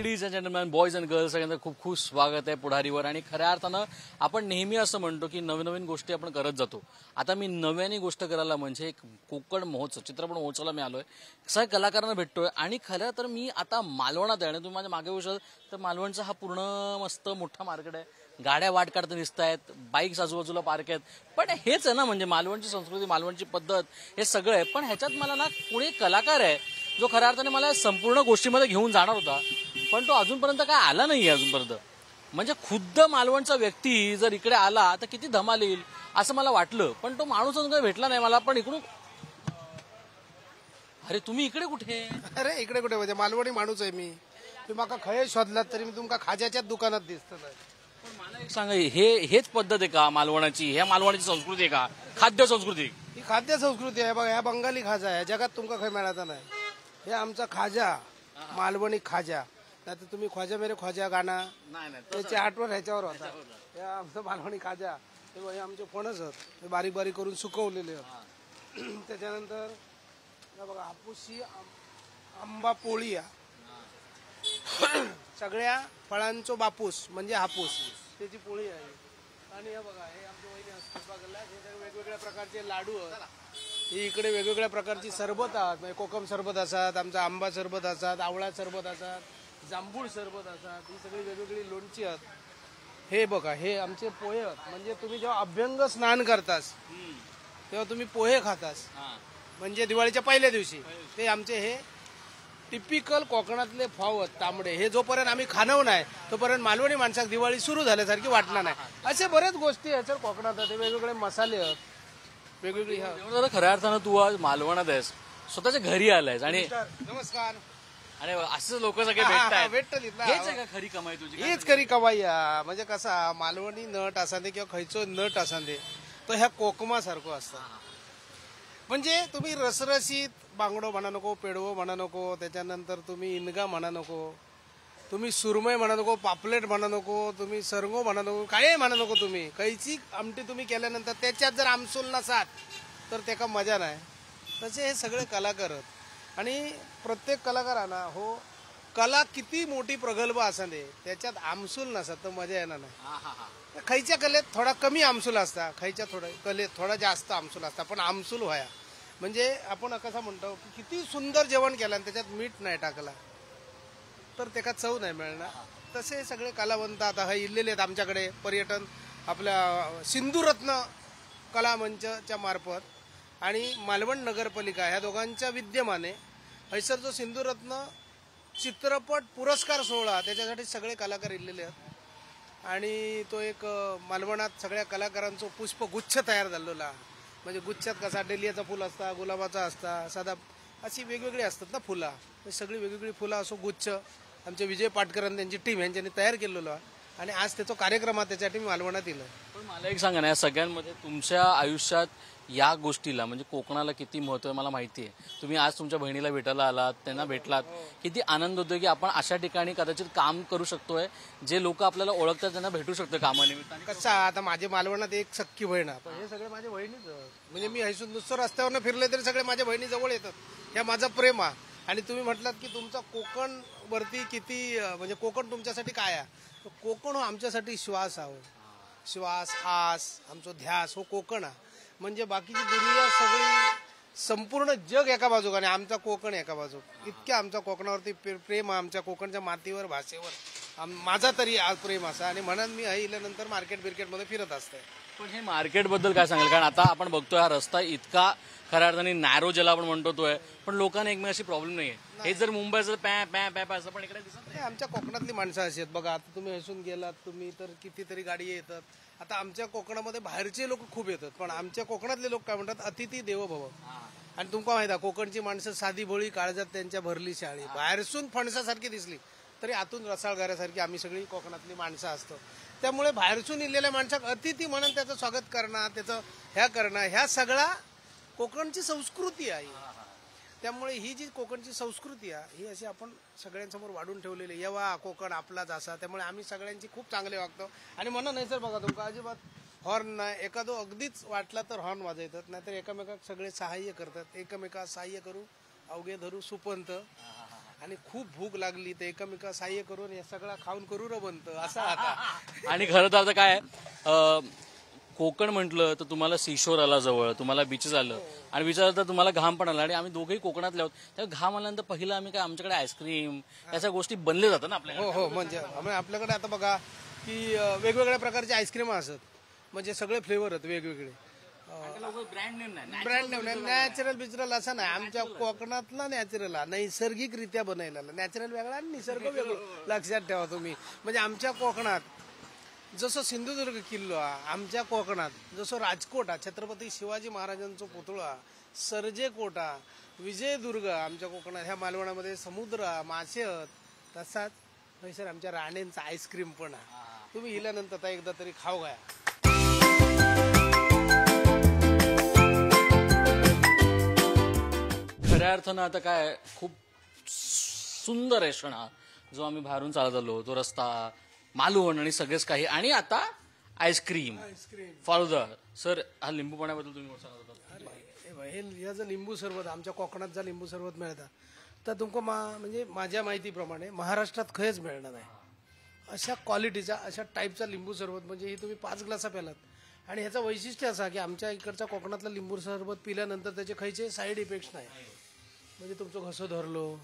Ladies and gentleman, boys and girls, सगळ्यांचं खूप खूप स्वागत आहे पुढारीवर. आणि खऱ्या अर्थानं आपण नेहमी असं म्हणतो की नवीन नवीन गोष्टी आपण करत जातो. आता मी नव्याने गोष्ट करायला म्हणजे एक कोकण महोत्सव, चित्रपट महोत्सवाला मी आलोय, सगळ्या कलाकारांना भेटतोय. आणि खरं तर मी आता मालवणात आहे आणि तुम्ही माझ्या मागे बघशाल तर मालवणचा हा पूर्ण मस्त मोठा मार्केट आहे. गाड्या वाट काढता दिसत आहेत, बाईक्स आजूबाजूला पार्क आहेत. पण हेच आहे ना, म्हणजे मालवणची संस्कृती, मालवणची पद्धत, हे सगळं आहे. पण ह्याच्यात मला ना कोणी कलाकार आहे जो खऱ्या अर्थाने मला संपूर्ण गोष्टीमध्ये घेऊन जाणार होता, पण तो अजूनपर्यंत काय आला नाहीये अजूनपर्यंत. म्हणजे खुद्द मालवणचा व्यक्ती जर इकडे आला तर किती धमाल येईल असं मला वाटलं, पण तो माणूस अजून काही भेटला नाही मला. पण इकडून अरे तुम्ही इकडे कुठे? अरे इकडे कुठे म्हणजे मालवणी माणूस आहे मी. तुम्ही माका खय शोधलात तरी मी तुमका खाज्याच्याच दुकानात दिसत नाही. पण मला एक सांगा, हेच पद्धत आहे का मालवणाची? ह्या मालवणाची संस्कृती आहे का? खाद्य संस्कृती? ही खाद्य संस्कृती आहे बघा. ह्या बंगाली खाजा आहे, जगात तुमका खय मिळाला नाही. हे आमचा खाजा, मालवणी खाजा. नाही तर तुम्ही ख्वाजा मेरे ख्वाजा गाणं त्याची आठवण ह्याच्यावर होता. हे आमचं मालवणी खाजा. हे आमचे फणस आहेत, बारीक बारीक करून सुकवलेले आहेत. त्याच्यानंतर बघा हापूसची आंबा पोळी, सगळ्या फळांचो बापूस म्हणजे हापूस, त्याची पोळी आहे. आणि हे बघा, हे आमच्या वहिनी हे वेगवेगळ्या प्रकारचे लाडू आहेत. ही इकडे वेगवेगळ्या प्रकारची सरबत आहेत, म्हणजे कोकम सरबत असतात, आमचा आंबा सरबत असतात, आवळा सरबत असतात, जांभूळ सरबत असतात. ही सगळी वेगवेगळी लोणची आहेत. हे बघा, हे आमचे पोहे आहेत. म्हणजे तुम्ही जेव्हा अभ्यंग स्नान करतास तेव्हा तुम्ही पोहे खातास, म्हणजे दिवाळीच्या पहिल्या दिवशी. ते आमचे हे टिपिकल कोकणातले फाव आहेत, तांबडे. हे जोपर्यंत आम्ही खाणव नाही तोपर्यंत मालवणी माणसाक दिवाळी सुरू झाल्यासारखी वाटणार नाही. असे बरेच गोष्टी ह्याच्यात कोकणात आहेत. वेगवेगळे मसाले आहेत, वेगवेगळी. खऱ्या अर्थानं तू आज मालवणात आहेस, स्वतःच्या घरी आलायस आणि नमस्कार. आणि असं लोक सगळे भेटतात. भेटतली हेच आहे का खरी कमाई तुझी? हीच खरी कमाई आहे. म्हणजे कसा मालवणी नट असांदे किंवा खयचो नट असांदे तो ह्या कोकमासारखो असता. म्हणजे तुम्ही रसरशीत बांगडो म्हणा नको, पेडवो म्हणा नको, त्याच्यानंतर तुम्ही इनगा म्हणा नको, तुम्ही सुरमई म्हणा नको, पापलेट म्हणा नको, तुम्ही सरंगो म्हणा नको, काय म्हणा नको. तुम्ही कैची आमटी तुम्ही केल्यानंतर त्याच्यात जर आमसूल नसात तर त्याका मजा नाही. तसे हे सगळे कलाकार आहेत. आणि प्रत्येक कलाकारांना हो कला किती मोठी प्रगल्भ असांदे त्याच्यात आमसूल नसत तर मजा येणार नाही. खयच्या कलेत थोडा कमी आमसूल असता, खयच्या कलेत थोडा जास्त आमसूल असता, पण आमसूल व्हाया. म्हणजे आपण कसं म्हणतो की किती सुंदर जेवण केलं आणि त्याच्यात मीठ नाही टाकला तर त्याला चव नाही मिळणार. तसे सगळे कलावंत आता हे इल्लेले आहेत आमच्याकडे. पर्यटन आपल्या सिंधुरत्न कला मंचच्या मार्फत आणि मालवण नगरपालिका ह्या दोघांच्या विद्यमाने हैसर जो सिंधुरत्न चित्रपट पुरस्कार सोहळा, त्याच्यासाठी सगळे कलाकार इल्लेले आहेत. आणि तो एक मालवणात सगळ्या कलाकारांचा पुष्पगुच्छ तयार झालेला. म्हणजे गुच्छात कसा डेलियाचा फुल असता, गुलाबाचा असता, साधा अशी वेगवेगळी असतात ना फुलं. सगळी वेगवेगळी फुलं असो गुच्छ आमचे विजय पाटकरांनी त्यांची टीम यांच्यानी तयार केलेलं. आणि आज त्याचा कार्यक्रम आहे, त्याच्यासाठी मी मालवणात येईल. पण मला एक सांगा ना, या सगळ्यांमध्ये तुमच्या आयुष्यात या गोष्टीला म्हणजे कोकणाला किती महत्व आहे मला माहिती आहे. तुम्ही आज तुमच्या बहिणीला भेटायला आलात, त्यांना भेटलात, किती आनंद होतोय की आपण अशा ठिकाणी कदाचित काम करू शकतोय, जे लोक आपल्याला ओळखतात त्यांना भेटू शकतो कामानिमित्ताने. कसं आता माझे मालवणात एक सख्खी बहीण आहे, पण हे सगळे माझ्या बहिणीच. म्हणजे मी हैसून नुसतं रस्त्यावरनं फिरले तरी सगळे माझ्या बहिणी जवळ येतात. हे माझं प्रेम आहे. आणि तुम्ही म्हटलात की तुमचा कोकण वरती किती म्हणजे कोकण तुमच्यासाठी काय आहे. कोकण हो आमच्यासाठी श्वास आहे. श्वास, आस, आमचं ध्यास हो कोकण आहे. म्हणजे बाकीची दुनिया सगळी संपूर्ण जग एका बाजूक आणि आमचा कोकण एका बाजूक. इतक्या आमचा कोकणावरती प्रेम आहे, आमच्या कोकणच्या मातीवर, भाषेवर माझा तरी प्रेम असा. आणि म्हणून मी इल्यानंतर मार्केटमध्ये फिरत असते. पण हे मार्केट बद्दल काय सांगेल? कारण आता आपण बघतोय हा रस्ता इतका खऱ्या अर्थाने नॅरो ज्याला आपण म्हणतो तोय, पण लोकांना एकमेकाशी प्रॉब्लेम नाहीये. हे जर मुंबईचं पॅ पॅ पॅ पॅ असं पण इकडे दिसत नाही. आमच्या कोकणातली माणसं अशी आहेत बघा. आता तुम्ही हैसून गेलात तुम्ही तर कितीतरी गाडी येतात. आता आमच्या कोकणामध्ये बाहेरचे लोक खूप येतात, पण आमच्या कोकणातले लोक काय म्हणतात, अतिथी देवो भव. आणि तुमका माहिती आहे कोकणची माणसं साधी भोळी, काळजात त्यांच्या भरली शाळी. बाहेरसून फणसासारखी दिसली तरी आतून रसाळगाऱ्यासारखी आम्ही सगळी कोकणातली माणसं असतो. त्यामुळे बाहेरसून इलेल्या माणसाक अतिथी म्हणून त्याचं स्वागत करणं, त्याचं ह्या करणं, ह्या सगळा कोकणची संस्कृती आहे. त्यामुळे ही जी कोकणची संस्कृती आहे ही अशी आपण सगळ्यांसमोर वाढून ठेवलेली. येवा कोकण आपलाच असा. त्यामुळे आम्ही सगळ्यांची खूप चांगले वागतो. आणि म्हणून नाही सर बघा तुमका अजिबात हॉर्न नाही. एखादो अगदीच वाटला तर हॉर्न वाजवतात, नाहीतर एकमेकाक सगळे सहाय्य करतात. एकमेका सहाय्य करू अवघे धरू सुपंत. आणि खूप भूक लागली तर एकमेका सहाय्य करून हे सगळं खाऊन करू र बनतं असं आता. आणि खरं तर आता काय कोकण म्हटलं तर तुम्हाला सीशोर आला जवळ, तुम्हाला बीचेस आलं आणि बीच आलं तर तुम्हाला घाम पण आला आणि आम्ही दोघेही कोकणातले आहोत. त्यामुळे घाम आल्यानंतर पहिलं आम्ही काय आमच्याकडे आईस्क्रीम याच्या गोष्टी बनले जातात ना आपल्याकडे. हो म्हणजे आपल्याकडे आता बघा की वेगवेगळ्या प्रकारचे आईस्क्रीम असतात, म्हणजे सगळे फ्लेवर आहेत वेगवेगळे. ब्रँड नेम नाही. ब्रँड नेम नॅचरल बिचरल असं नाही. आमच्या कोकणातला नॅचरल हा नैसर्गिकरित्या बनवलेला. नॅचरल वेगळा आणि निसर्ग वेगळं लक्षात ठेवा तुम्ही. म्हणजे आमच्या कोकणात जसं सिंधुदुर्ग किल्लो हा, आमच्या कोकणात जसं राजकोट हा, छत्रपती शिवाजी महाराजांचा पुतळा, सर्जेकोट हा, विजयदुर्ग आमच्या कोकणात, ह्या मालवणामध्ये समुद्र हा, मासे आहेत, तसाच सर आमच्या राणेंचा आईस्क्रीम पण आहे. तुम्ही इल्यानंतर आता एकदा तरी खाऊ घ्या. खऱ्या अर्थानं आता काय खूप सुंदर आहे क्षण हा जो आम्ही बाहेरून चालत आलो, तो रस्ता, मालवण आणि सगळेच काही, आणि आता आईस्क्रीम, फालुदा. सर हा लिंबू पाण्याबद्दल तुम्ही सांगत होता. हे याचं लिंबू सरबत आमच्या कोकणात जर लिंबू सरबत मिळतं तर तुमका म्हणजे माझ्या माहितीप्रमाणे महाराष्ट्रात खयच मिळणार नाही. अशा क्वालिटीचा अशा टाईपचा लिंबू सरबत, म्हणजे हे तुम्ही 5 ग्लासा प्यालात. आणि ह्याचं वैशिष्ट्य असं की आमच्या इकडच्या कोकणातलं लिंबू सरबत पिल्यानंतर त्याचे खयचे साईड इफेक्ट्स नाही. म्हणजे तुमचं घसं धरलो,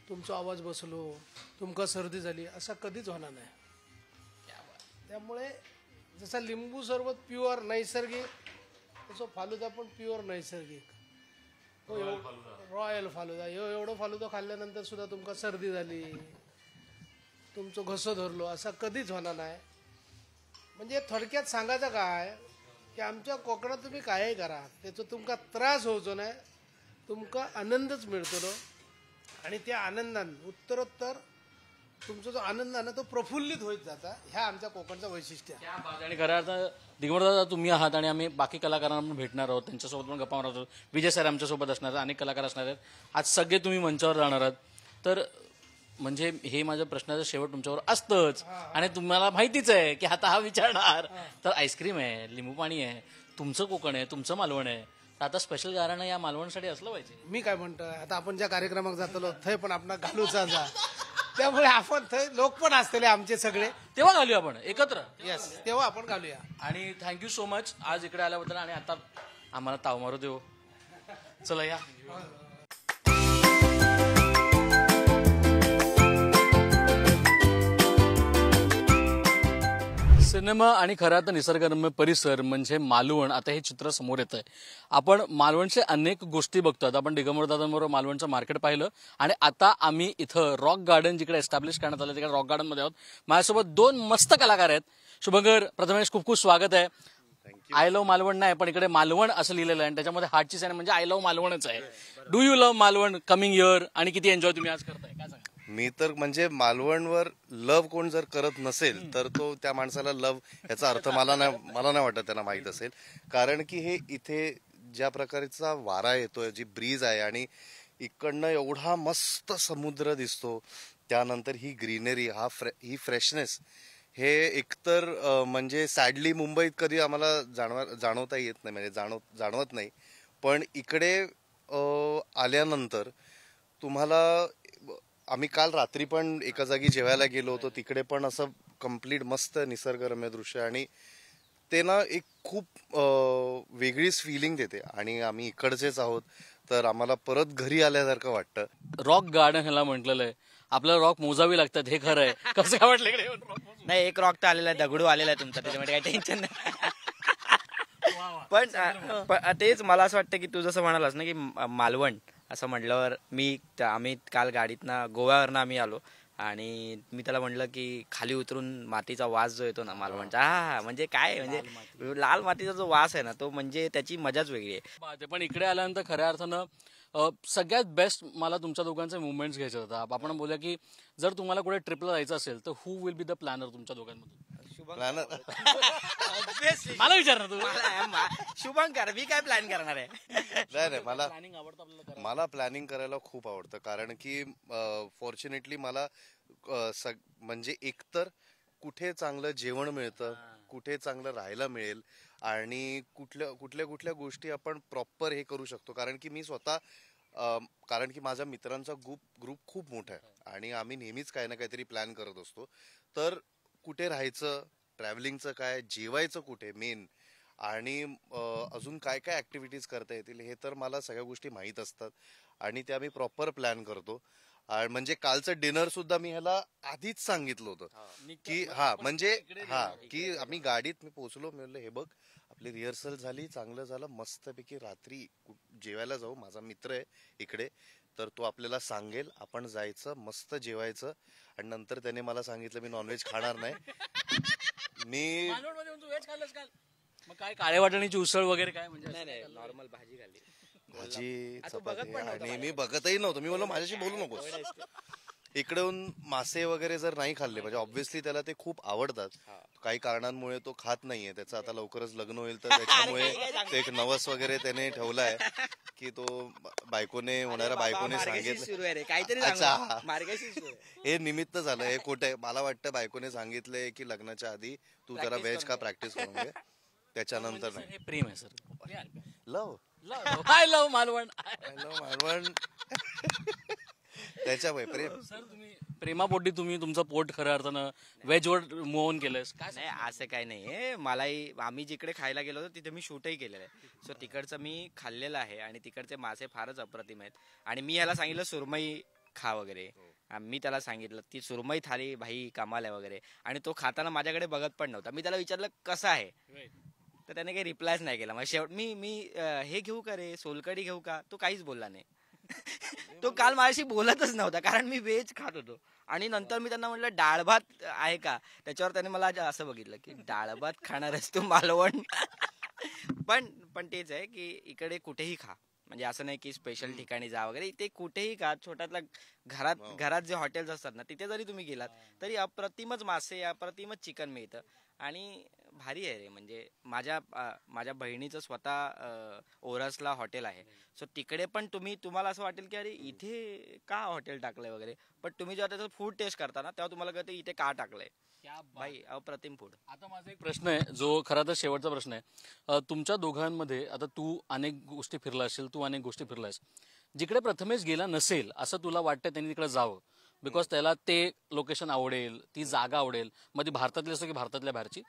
तुमचा आवाज बसलो, तुमका सर्दी झाली, असं कधीच होणार नाही. त्यामुळे जसा लिंबू सरबत प्युअर नैसर्गिक, तसं फालुदा पण प्युअर नैसर्गिक. रॉयल फालुदा. एवढं फालुदा खाल्ल्यानंतर सुद्धा तुमका सर्दी झाली, तुमचं घसं धरलो, असं कधीच होणार नाही. म्हणजे थोडक्यात सांगायचं काय की आमच्या कोकणात तुम्ही कायही करा, त्याचा तुमका त्रास होतो नाही, तुमका आनंदच मिळतो. आणि त्या आनंदानं उत्तरोत्तर तुमचा जो आनंद आहे ना तो प्रफुल्लित होत जाता. ह्या आमच्या कोकणचं वैशिष्ट्य आहे. आणि खऱ्या अर्थानं दिगंबरदादा तुम्ही आहात आणि आम्ही बाकी कलाकारांना पण भेटणार आहोत, त्यांच्यासोबत पण गप्पा मारणार आहोत. विजय सर आमच्यासोबत असणार आहेत, अनेक कलाकार असणार आहेत. आज सगळे तुम्ही मंचावर जाणार आहात. तर म्हणजे हे माझ्या प्रश्नाचं शेवट तुमच्यावर असतंच, आणि तुम्हाला माहितीच आहे की आता हा विचारणार. तर आईस्क्रीम आहे, लिंबू पाणी आहे, तुमचं कोकण आहे, तुमचं मालवण आहे, तर आता स्पेशल गाणं या मालवणसाठी असलं पाहिजे. मी काय म्हणतोय, आता आपण ज्या कार्यक्रमात जातो थंय पण आपण घालूचा जा, त्यामुळे आपण थंय लोक पण असलेले आमचे सगळे, तेव्हा घालूया आपण एकत्र. येस, तेव्हा आपण घालूया. आणि थँक्यू सो मच आज इकडे आल्याबद्दल. आणि आता आम्हाला ताव मारू देऊ. चला या. सिनेमा आणि खरा तर निसर्गरम्य परिसर म्हणजे मालवण. आता हे चित्र समोर येत आहे. आपण मालवणचे अनेक गोष्टी बघतात. आपण दिगंबरदादांबरोबर मालवणचं मार्केट पाहिलं, आणि आता आम्ही इथं रॉक गार्डन जिकडे एस्टॅब्लिश करण्यात आलं तिकडे रॉक गार्डनमध्ये आहोत. माझ्यासोबत 2 मस्त कलाकार आहेत. शुभंकर, प्रथमेश, खूप खूप स्वागत आहे. आय लव्ह मालवण नाही, पण इकडे मालवण असं लिहिलेलं आहे आणि त्याच्यामध्ये हार्टची साईन म्हणजे आय लव्ह मालवणच आहे. Do you love Malvan coming year, आणि किती एन्जॉय तुम्ही आज करताय, काय सांगा? मी तर म्हणजे मालवणवर लव्ह कोण जर करत नसेल तर तो त्या माणसाला लव्ह याचा अर्थ मला नाही वाटत त्यांना माहित असेल. कारण की हे इथे ज्या प्रकारचा वारा येतोय, जी ब्रीज आहे, आणि इकडनं एवढा मस्त समुद्र दिसतो, त्यानंतर ही ग्रीनरी, ही फ्रेशनेस, हे एकतर म्हणजे सॅडली मुंबईत कधी आम्हाला जाणवता येत नाही, म्हणजे जाणवत नाही. पण इकडे आल्यानंतर तुम्हाला, आम्ही काल रात्री पण एका जागी जेवायला गेलो होतो, तिकडे पण असं कम्प्लीट मस्त निसर्गरम्य दृश्य, आणि ते ना एक खूप वेगळीच फिलिंग देते. आणि आम्ही इकडचेच आहोत तर आम्हाला परत घरी आल्यासारखं वाटतं. रॉक गार्डन ह्याला म्हटलेलं आहे. आपल्याला रॉक मोजावी लागतात, हे खरं आहे. कसं काय वाटलं इकडे? नाही, एक रॉक तर आलेला आहे, दगडू आलेला आहे तुमचा, त्याच्यामध्ये काही टेन्शन नाही. पण तेच मला असं वाटतं की तू जसं म्हणालास ना की मालवण असं म्हटल्यावर आम्ही काल गाडीतनं गोव्यावरनं आम्ही आलो, आणि मी त्याला म्हणलं की खाली उतरून मातीचा वास जो येतो ना मालवणचा, हा म्हणजे काय, म्हणजे लाल मातीचा जो वास आहे ना, तो म्हणजे त्याची मजाच वेगळी आहे. पण इकडे आल्यानंतर खऱ्या अर्थानं सगळ्यात बेस्ट मला तुमच्या दोघांचे मुवमेंट्स घ्यायचे होतात. आपण बोलूया की जर तुम्हाला कुठे ट्रिपला जायचं असेल तर who will be the planner तुमच्या दोघांमधून? मला विचार ना तू. शुभंकर, मी काय प्लॅन करणार आहे? नाही, मला प्लॅनिंग करायला खूप आवडतं. कारण की फॉर्च्युनेटली मला म्हणजे एकतर कुठे चांगलं जेवण मिळतं, कुठे चांगलं राहायला मिळेल, आणि कुठल्या गोष्टी आपण प्रॉपर हे करू शकतो. कारण की मी स्वतः कारण की माझ्या मित्रांचा ग्रुप खूप मोठा आहे आणि आम्ही नेहमीच काही ना काहीतरी प्लॅन करत असतो. तर कुठे राहायचं, ट्रॅव्हलिंगचं काय, जेवायचं कुठे मेन, आणि अजून काय काय ऍक्टिव्हिटीज करता येतील हे तर मला सगळ्या गोष्टी माहीत असतात आणि त्या मी प्रॉपर प्लॅन करतो. म्हणजे कालचं डिनर सुद्धा मी ह्याला आधीच सांगितलं होतं की म्हणजे की आम्ही गाडीत मी पोहोचलो, मी म्हणलं हे बघ आपली रिहर्सल झाली, चांगलं झालं, मस्तपैकी रात्री जेवायला जाऊ, माझा मित्र आहे इकडे, तर तो आपल्याला सांगेल, आपण जायचं, मस्त जेवायचं. आणि नंतर त्याने मला सांगितलं मी नॉनव्हेज खाणार नाही. मी व्हेज खाल्लंस काल? मग काय काळे वाटाण्याची उसळ वगैरे काय म्हणजे नाही नॉर्मल भाजी खाल्ली. भाजी चपाती आणि मी बघतही नव्हतो. मी म्हणलं माझ्याशी बोलू नकोस. इकडून मासे वगैरे जर नाही खाल्ले, म्हणजे ऑब्व्हियसली त्याला ते खूप आवडतात, काही कारणांमुळे तो खात नाहीये. त्याचं आता लवकरच लग्न होईल तर त्याच्यामुळे ते एक नवस वगैरे त्याने ठेवलाय की तो होणाऱ्या बायकोने सांगितलं. काहीतरी अच्छा, मार्गशीर्ष सुरू आहे. हे निमित्त झालं, हे खोटं आहे. मला वाटतं बायकोने सांगितलंय की लग्नाच्या आधी तू जरा व्हेज का प्रॅक्टिस करून घे, त्याच्यानंतर नाही. हे प्रेम आहे सर. लव हाय लव मालवण. मालवण त्याच्यामुळे प्रेम. सर तुम्ही प्रेमापोटी तुम्ही तुमचं पोट खऱ्या अर्थानं व्हेजवर मूव ऑन केलंय काय? नाही असं काही नाही. मलाही आम्ही जिकडे खायला गेलो होतो तिथे मी शूटही केलेलं आहे. सो तिकडचं मी खाल्लेलं आहे आणि तिकडचे मासे फारच अप्रतिम आहेत. आणि मी याला सांगितलं सुरमई खा वगैरे. मी त्याला सांगितलं ती सुरमई थाली भाई कमाल आहे वगैरे. आणि तो खाताना माझ्याकडे बघत पण नव्हता. मी त्याला विचारलं कसं आहे, तर त्याने काही रिप्लायच नाही केला. मग शेवट मी हे घेऊ का रे, सोलकडी घेऊ का, तो काहीच बोलला नाही. तो काल माझ्याशी बोलतच नव्हता कारण मी व्हेज खात होतो. आणि नंतर मी त्यांना म्हटलं डाळ भात आहे का, त्याच्यावर त्याने मला असं बघितलं की डाळ भात खाणारच तू मालवण. पण तेच आहे की इकडे कुठेही खा, म्हणजे असं नाही की स्पेशल ठिकाणी जा वगैरे, इथे कुठेही का छोट्यातल्या घरात जे हॉटेल्स असतात ना तिथे जरी तुम्ही गेलात तरी अप्रतिमच मासे, अप्रतिमच चिकन मिळतं. आणि भारी आहे रे. म्हणजे माझ्या बहिणीचं स्वतः ओरसला हॉटेल आहे. सो तिकडे पण तुम्हाला असं वाटेल की अरे इथे का हॉटेल टाकलंय वगैरे, पण तुम्ही जेव्हा त्याचं फूड टेस्ट करता ना तेव्हा तुम्हाला कळतं इथे का टाकलंय. भाई अप्रतिम फूड. आता माझा एक प्रश्न आहे जो खरा तर शेवटचा प्रश्न आहे. तुमच्या दोघांमध्ये आता तू अनेक गोष्टी फिरला असेल, तू अनेक गोष्टी फिरलास, जिकडे प्रथमेश गेला नसेल असं तुला वाटतं त्यांनी तिकडे जावं बिकॉज त्याला ते लोकेशन आवडेल, ती जागा आवडेल, मध्ये भारतातली असो की भारतातल्या बाहेरची.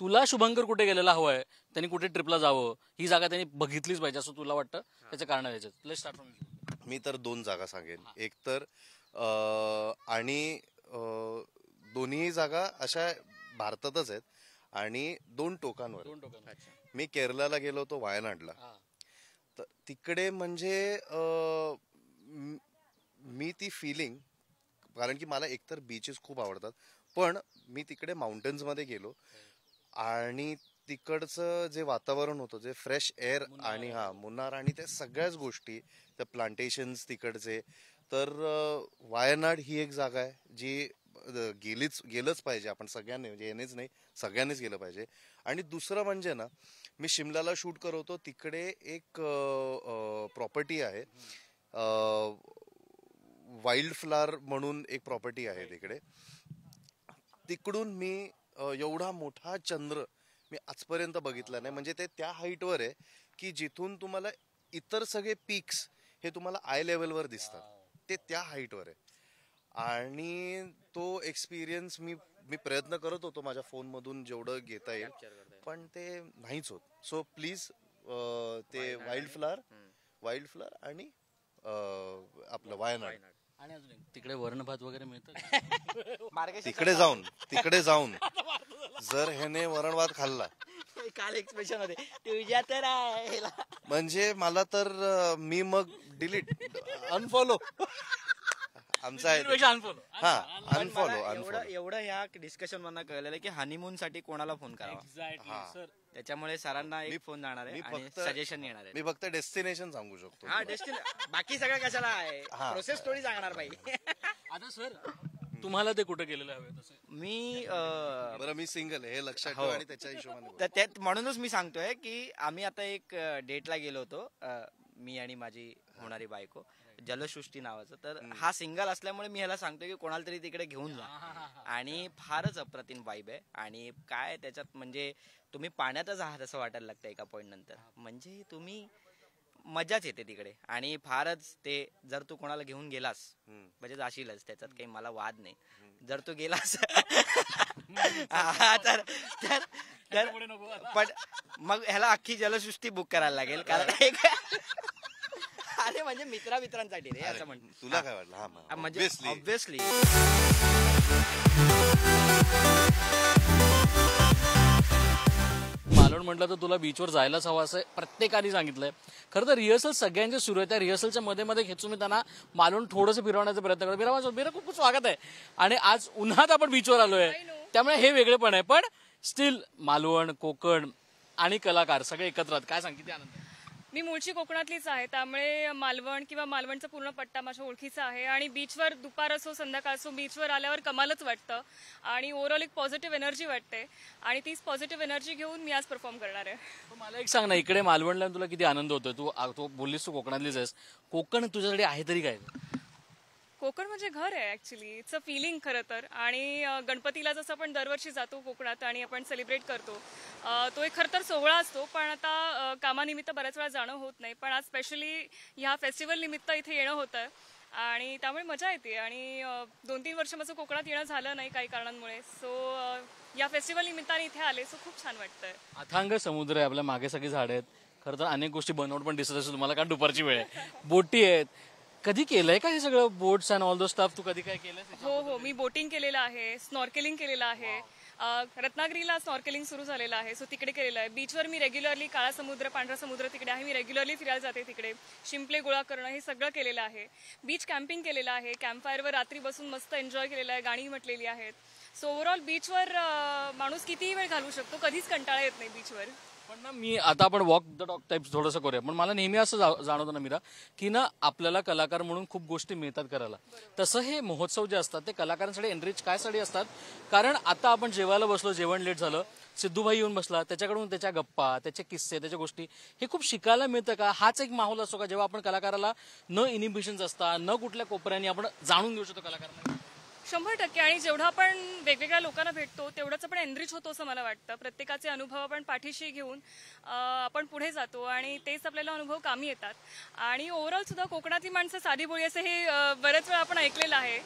तुला शुभंकर कुठे गेलेला हवाय, त्यांनी कुठे ट्रिपला जावं, ही जागा त्यांनी बघितलीच पाहिजे असं तुला वाटतं, त्याचं कारण आहे त्याच्यात? Let's start from. मी तर 2 जागा सांगेन. एक तर आणि दोन्ही जागा अशा भारतातच आहेत आणि 2 टोकांवर. मी केरळला गेलो होतो, वायनाडला. तर तिकडे म्हणजे मी ती फिलिंग, कारण की मला एकतर बीचेस खूप आवडतात, पण मी तिकडे माउंटन्स मध्ये गेलो आणि तिकडचं जे वातावरण होतं, जे फ्रेश एअर आणि मुन्नार आणि त्या सगळ्याच गोष्टी, त्या प्लांटेशन्स तिकडचे, तर वायनाड ही एक जागा आहे जी गेलंच पाहिजे आपण सगळ्यांनी, म्हणजे येणेच नाही सगळ्यांनीच गेलं पाहिजे. आणि दुसरं म्हणजे ना, मी शिमल्याला शूट करत होतो, तिकडे एक प्रॉपर्टी आहे, वाईल्ड फ्लावर म्हणून एक प्रॉपर्टी आहे तिकडे. तिकडून मी एवढा मोठा चंद्र मी आजपर्यंत बघितला नाही. म्हणजे ते त्या हाईटवर आहे की जिथून तुम्हाला इतर सगळे पीक्स हे तुम्हाला आय लेवलवर दिसतात, ते त्या हाईटवर आहे. आणि तो एक्सपिरियन्स मी प्रयत्न करत होतो माझ्या फोन मधून जेवढं घेता येईल, पण ते नाहीच होत. सो प्लीज ते वाईल्ड फ्लावर आणि आपलं वायनाड. आणि अजून तिकडे वरण भात वगैरे मिळतं. तिकडे जाऊन जर ह्याने वरण भात खाल्ला, काल एक्सप्रेशन होते तुझ्या तर म्हणजे मला तर मी मग डिलीट, अनफॉलो आमचा आहे. अनफॉलो. एवढं या डिस्कशन मधनं कळलेलं की हनीमून साठी कोणाला फोन करावा. त्याच्यामुळे सरांना एक फोन जाणार आहे आणि सजेशन येणार आहे. मी फक्त डेस्टिनेशन सांगू शकतो. बाकी सगळं कशाला आहे, प्रोसेस थोडी सांगणार बाई. आता सर तुम्हाला ते कुठे गेलेलं हवे तसं? मी सिंगल आहे हे लक्षात ठेवा आणि त्याच्या हिशोबाने. त्यात म्हणूनच मी सांगतोय की आम्ही आता एक डेटला गेलो होतो, मी आणि माझी होणारी बायको, जलसृष्टी नावाचं. तर हा सिंगल असल्यामुळे मी ह्याला सांगतोय की कोणाला तरी तिकडे घेऊन जा. आणि फारच अप्रतिम वाईब आहे. आणि काय त्याच्यात म्हणजे तुम्ही पाण्यातच आहात असं वाटायला लागतं एका पॉईंट नंतर. म्हणजे तुम्ही मजाच येते तिकडे. आणि फारच ते जर तू कोणाला घेऊन गेलास म्हणजे जाशीलच, त्याच्यात काही मला वाद नाही. जर तू गेलास हा, तर तर तर पण मग ह्याला अख्खी जलसृष्टी बुक करायला लागेल, कारण एक अरे म्हणजे मित्रांसाठी रे असं म्हणतो. तुला काय वाटलं? हा म्हणजे ऑब्विसली मालवण म्हटलं तर तुला बीचवर जायलाच हवं असं प्रत्येकाने सांगितलंय. खरं तर रिहर्सल सगळ्यांचे सुरू आहे. त्या रिहर्सलच्या मध्ये खेचून मी त्यांना मालवण थोडंसं फिरवण्याचा प्रयत्न करतो. बिरा खूप खूप स्वागत आहे. आणि आज उन्हात आपण बीचवर आलोय, त्यामुळे हे वेगळेपण आहे. पण स्टील मालवण, कोकण आणि कलाकार सगळे एकत्र आहेत. काय सांग, किती आनंद आहे. मी मूळची कोकणातलीच आहे, त्यामुळे मालवण किंवा मालवणचा पूर्ण पट्टा माझ्या ओळखीचा आहे. आणि बीचवर दुपार असो संध्याकाळ असो बीचवर आल्यावर कमालच वाटतं आणि ओव्हरऑल एक पॉझिटिव्ह एनर्जी वाटते. आणि तीच पॉझिटिव्ह एनर्जी घेऊन मी आज परफॉर्म करणार आहे. पण मला एक सांग ना, इकडे मालवणला तुला किती आनंद होतोय. तू बोललीस तू कोकणातलीच आहेस. कोकण तुझ्याकडे आहे तरी काय? कोकण म्हणजे घर आहे ऍक्च्युली. इट्स अ फिलिंग खरं तर. आणि गणपतीला जसं आपण दरवर्षी जातो कोकणात आणि आपण सेलिब्रेट करतो, तो एक खरं तर सोहळा असतो. पण आता कामानिमित्त बऱ्याच वेळा जाणं होत नाही, पण आज स्पेशली ह्या फेस्टिवल निमित्त इथे येणं होतं आणि त्यामुळे मजा येते. आणि 2-3 वर्ष माझं कोकणात येणं झालं नाही काही कारणांमुळे, सो या फेस्टिवल निमित्ताने इथे आले, सो खूप छान वाटतंय. अथांग समुद्र आहे, आपल्या मागे सगळी झाडं आहेत. खरं तर अनेक गोष्टी बनवून पण दिसत असेल तुम्हाला, कारण दुपारची वेळ आहे. बोटी आहेत. कधी केलंय का हे सगळं, bots and all those stuff? तू कधी काय केलंय? हो, मी बोटिंग केलेलं आहे, स्नॉर्केलिंग केलेलं आहे. रत्नागिरीला स्नॉर्केलिंग सुरू झालेलं आहे, सो तिकडे केलेलं आहे. बीचवर मी रेग्युलरली, काळा समुद्र पांढरा समुद्र तिकडे आहे, मी रेग्युलरली फिरायला जाते तिकडे. शिंपले गोळा करणं हे सगळं केलेलं आहे. बीच कॅम्पिंग केलेलं आहे, कॅम्पफायरवर रात्री बसून मस्त एन्जॉय केलेलं आहे, गाणी म्हटलेली आहेत. सो ओव्हरऑल बीचवर माणूस कितीही वेळ घालवू शकतो, कधीच कंटाळा येत नाही बीचवर. पण ना, मी आता आपण वॉक द टॉक टाईप थोडंसं करूया. पण मला नेहमी असं जाणवतं ना मीरा, की ना आपल्याला कलाकार म्हणून खूप गोष्टी मिळतात करायला. तसं हे महोत्सव जे असतात ते कलाकारांसाठी एनरिच कायसाठी असतात, कारण आता आपण जेवायला बसलो, जेवण लेट झालं, सिद्धूभाई येऊन बसला, त्याच्याकडून त्याच्या गप्पा, त्याचे किस्से, त्याच्या गोष्टी हे खूप शिकायला मिळतं का? हाच एक माहोल असतो का जेव्हा आपण कलाकाराला न इनिबिशन्स असतात, न कुठल्या कोपऱ्याने आपण जाणून घेऊ शकतो कलाकारांना? 100%. आणि जेवढं आपण वेगवेगळ्या लोकांना भेटतो तेवढंच आपण एनरिच होतो असं मला वाटतं. प्रत्येकाचे अनुभव आपण पाठीशी घेऊन आपण पुढे जातो आणि तेच आपल्याला अनुभव कामी येतात. आणि ओव्हरऑल सुद्धा कोकणातली माणसं साधी बोळी असं हे बऱ्याच वेळा आपण ऐकलेलं आहे.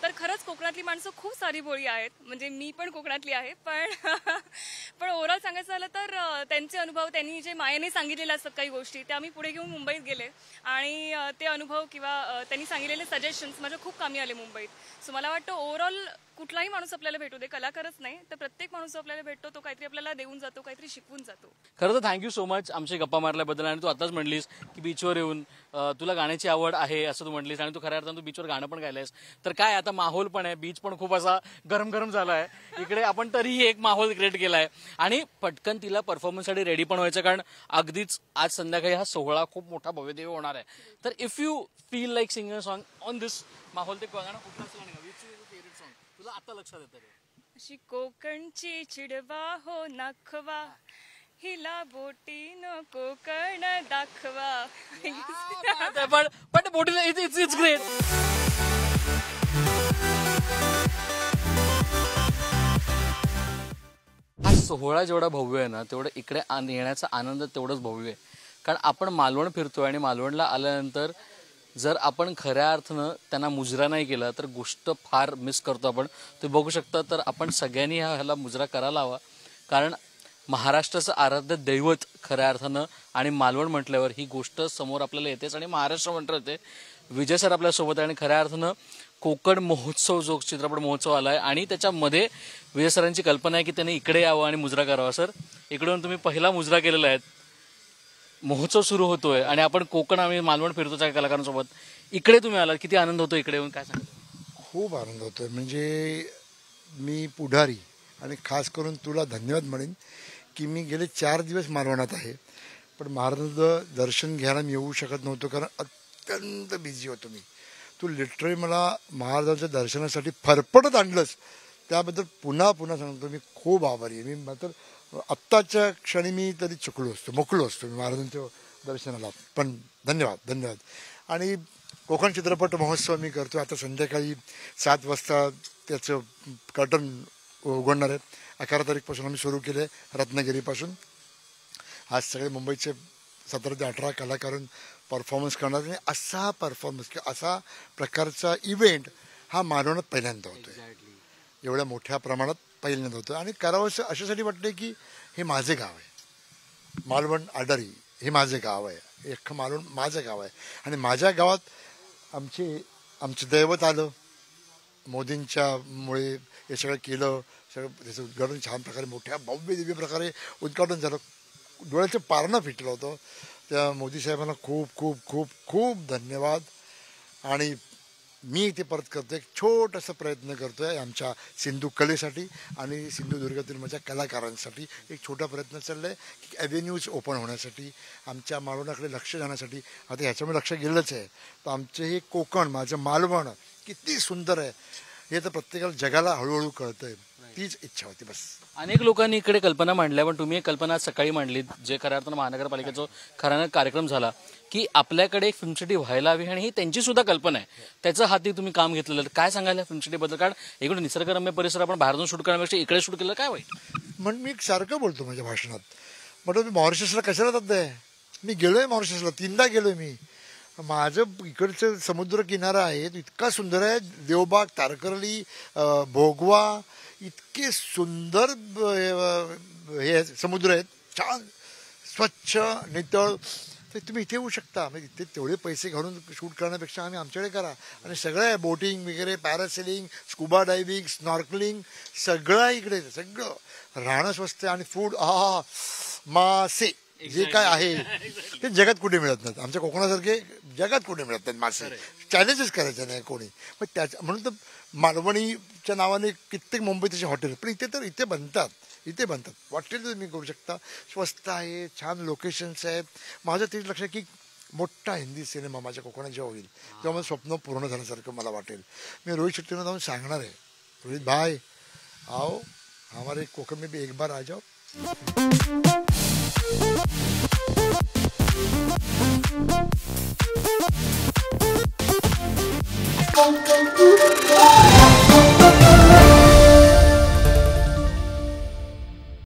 तर खरंच कोकणातली माणसं खूप साधी बोळी आहेत. म्हणजे मी पण कोकणातली आहे, पण ओव्हरऑल सांगायचं झालं तर त्यांचे अनुभव, त्यांनी जे मायेने सांगितलेले असतात काही गोष्टी, त्या मी पुढे घेऊन मुंबईत गेले आणि ते अनुभव किंवा त्यांनी सांगितलेले सजेशन्स माझ्या खूप कामी आले मुंबईत. सो मला वाटतं ओव्हरऑल कुठलाही माणूस आपल्याला भेटू दे, कलाकारच नाही तर प्रत्येक माणूस आपल्याला भेटतो तो काहीतरी आपल्याला देऊन जातो, काहीतरी शिकवून जातो. खरं तर थँक्यू सो मच आमची गप्पा मारल्याबद्दल. आणि तू आताच म्हणलीस की बीचवर येऊन तुला गाण्याची आवड आहे असं तू म्हणलीस, आणि तू खऱ्या अर्थानं तू बीचवर गाणं पण गायलंयस. तर काय आता माहोल पण आहे, बीच पण खूप असा गरम गरम झाला आहे इकडे. आपण तरीही एक माहोल क्रिएट केला आहे आणि पटकन तिला परफॉर्मन्ससाठी रेडी पण व्हायचं, कारण अगदीच आज संध्याकाळी हा सोहळा खूप मोठा भव्यदेव होणार आहे. तर if you feel like singing a song on this माहोल, ते गाणं कुठलं असं गाणं फेवरेट सॉन्ग तुला आता लक्षात येतं? अशी कोकणची चिडवा हो नाखवा, हिला बोटीनं कोकण दाखवा. पण बोटीला इट्स ग्रेट. हा सोहळा जेवढा भव्य आहे ना, तेवढं इकडे येण्याचा आनंद तेवढंच भव्य आहे. कारण आपण मालवण फिरतोय आणि मालवणला आल्यानंतर जर आपण खऱ्या अर्थानं त्यांना मुजरा नाही केला तर गोष्ट फार मिस करतो आपण. ते बघू शकता. तर आपण सगळ्यांनी ह्याला मुजरा करायला हवा, कारण महाराष्ट्राचं आराध्य दैवत खऱ्या अर्थानं आणि मालवण म्हटल्यावर ही गोष्ट समोर आपल्याला येतेच. आणि महाराष्ट्र म्हटलं ते विजय सर आपल्यासोबत आहे. आणि खऱ्या अर्थानं कोकण महोत्सव जो चित्रपट महोत्सव आला आहे आणि त्याच्यामध्ये विजय सरांची कल्पना आहे की त्यांनी इकडे यावं आणि मुजरा करावा. सर, इकडून तुम्ही पहिला मुजरा केलेला आहे, महोत्सव सुरू होतोय आणि आपण कोकण आम्ही मालवण फिरतो त्या कलाकारांसोबत, इकडे तुम्ही आलात, किती आनंद होतो इकडे येऊन, काय सांगा? खूप आनंद होतोय. म्हणजे मी पुढारी आणि खास करून तुला धन्यवाद म्हणेन की मी गेले 4 दिवस मालवणात आहे, पण महाराजांचं दर्शन घ्यायला मी येऊ शकत नव्हतो कारण अत्यंत बिझी होतो मी. तू लिटरली मला महाराजांच्या दर्शनासाठी फरफटत आणलंस, त्याबद्दल पुन्हा पुन्हा सांगतो मी खूप आभारी आहे. मी मात्र आत्ताच्या क्षणी मी तरी मोकलो असतो मी महाराजांच्या दर्शनाला. पण धन्यवाद धन्यवाद. आणि कोकण चित्रपट महोत्सव मी करतो. आता संध्याकाळी 7 वाजता त्याचं कर्टन उघडणार आहे. 11 तारीखपासून आम्ही सुरू केलं आहे रत्नागिरीपासून. आज सगळे मुंबईचे 17 ते 18 कलाकारून परफॉर्मन्स करणार आणि असा परफॉर्मन्स किंवा असा प्रकारचा इव्हेंट हा मालवणात पहिल्यांदा होतोय, एवढ्या मोठ्या प्रमाणात पहिल्यांदा होतो. आणि करावंसं अशासाठी वाटते की हे माझे गाव आहे, मालवण आडारी हे माझे गाव आहे, अख्खं मालवण माझं गाव आहे. आणि माझ्या गावात आमचं दैवत आलं, मोदींच्यामुळे हे सगळं केलं, सगळं त्याचं उद्घाटन छान प्रकारे मोठ्या भव्य दिव्य प्रकारे उद्घाटन झालं, डोळ्याचं पारणं फिटलं होतं. त्या मोदी साहेबांना खूप खूप खूप खूप धन्यवाद. आणि मी इथे परत करतो एक छोटासा प्रयत्न करतो आहे आमच्या सिंधू कलेसाठी आणि सिंधुदुर्गातील माझ्या कलाकारांसाठी. एक छोटा प्रयत्न चालला आहे की ॲव्हेन्यूज ओपन होण्यासाठी, आमच्या मालवणाकडे लक्ष जाण्यासाठी. आता ह्याच्यामुळे लक्ष गेलंच आहे, तर आमचे हे कोकण, माझं मालवण किती सुंदर आहे हे तर प्रत्येकाला जगाला हळूहळू कळतंय. तीच इच्छा होती बस. अनेक लोकांनी इकडे कल्पना मांडल्या, पण तुम्ही एक कल्पना आज सकाळी मांडली, जे खऱ्या अर्थानं महानगरपालिकेचा खऱ्यानं कार्यक्रम झाला की आपल्याकडे एक फिल्म सिटी व्हायला हवी, आणि ही त्यांची सुद्धा कल्पना आहे. त्याचं हाती तुम्ही काम घेतलेलं, काय सांगायला फिल्म सिटीबद्दल? कारण इकडे निसर्गरम्य परिसर आपण बाहेरून शूट करण्यापेक्षा इकडे शूट केलं काय वाईट? म्हणून मी सारखं बोलतो माझ्या भाषणात, म्हटलं मी मॉरिशसला कशाला जात आहे, मी गेलोय मॉरिशसला 3दा गेलोय मी. माझं इकडचं समुद्र किनारा आहे इतका सुंदर आहे, देवबाग, तारकर्ली, भोगवा, इतके सुंदर हे समुद्र आहेत, छान स्वच्छ नितळ. तर तुम्ही इथे येऊ शकता, म्हणजे इथे तेवढे पैसे घालून शूट करण्यापेक्षा आम्ही आमच्याकडे करा. आणि सगळं आहे, बोटिंग वगैरे, पॅरासेलिंग, स्कुबा डायव्हिंग, स्नॉर्कलिंग, सगळं आहे इकडे, सगळं. राहणं स्वस्त आणि फूड मासे जे काय आहे ते जगात कुठे मिळत नाहीत, आमच्या कोकणासारखे जगात कुठे मिळत नाहीत मासे. चॅलेंजेस करायचे नाही कोणी. पण त्याच्या म्हणून तर मालवणीच्या नावाने कित्येक मुंबईत असे हॉटेल, पण इथे बनतात. हॉटेल तुम्ही करू शकता, स्वस्त आहे, छान लोकेशन्स आहेत. माझं तेच लक्ष आहे की मोठा हिंदी सिनेमा माझ्या कोकणात जेव्हा होईल तेव्हा माझं स्वप्न पूर्ण झाल्यासारखं मला वाटेल. मी रोहित शेट्टींना जाऊन सांगणार आहे, रोहित भाई आओ हमारे कोकण में भी एक बार आ जाओ. Con